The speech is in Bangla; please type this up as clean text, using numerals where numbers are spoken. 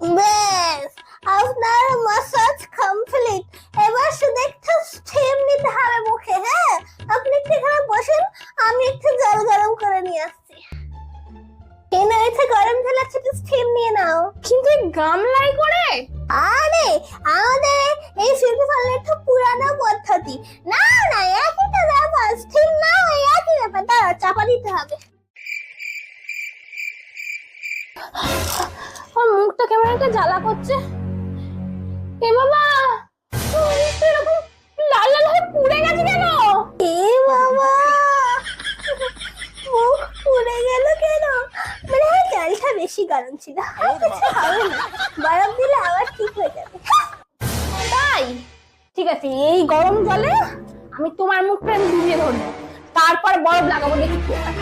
বেশ, আপনার মাসাজ কমপ্লিট। এবার শুধু একটু স্টিম নিতে হবে মুখে। হ্যাঁ, আপনি একটু এখানে বসেন, আমি একটু জল গরম করে নিয়ে আসছি। কেন এসে গরম জল আছে, একটু স্টিম নিয়ে নাও। কিন্তু এই গামলায় করে? আরে আমাদের এই সিটি পার্লার তো পুরানো পদ্ধতি। না না, একই তো ব্যাপার, স্টিম না ওই একই ব্যাপার। দাঁড়া, চাপা দিতে হবে। আমার মুখটা কেমন একটা জ্বালা করছে। এ বাবা, এরকম লাল লাল হয়ে পুড়ে গেছে কেন? এ বাবা, মুখ পুড়ে গেল কেন? মানে জলটা বেশি গরম ছিল। কিছু হবে না, বরফ দিলে আবার ঠিক হয়ে যাবে। তাই ঠিক আছে, এই গরম জলে আমি তোমার মুখটা ডুবিয়ে ধরবো, তারপর বরফ লাগাবো, দেখি কি হয়।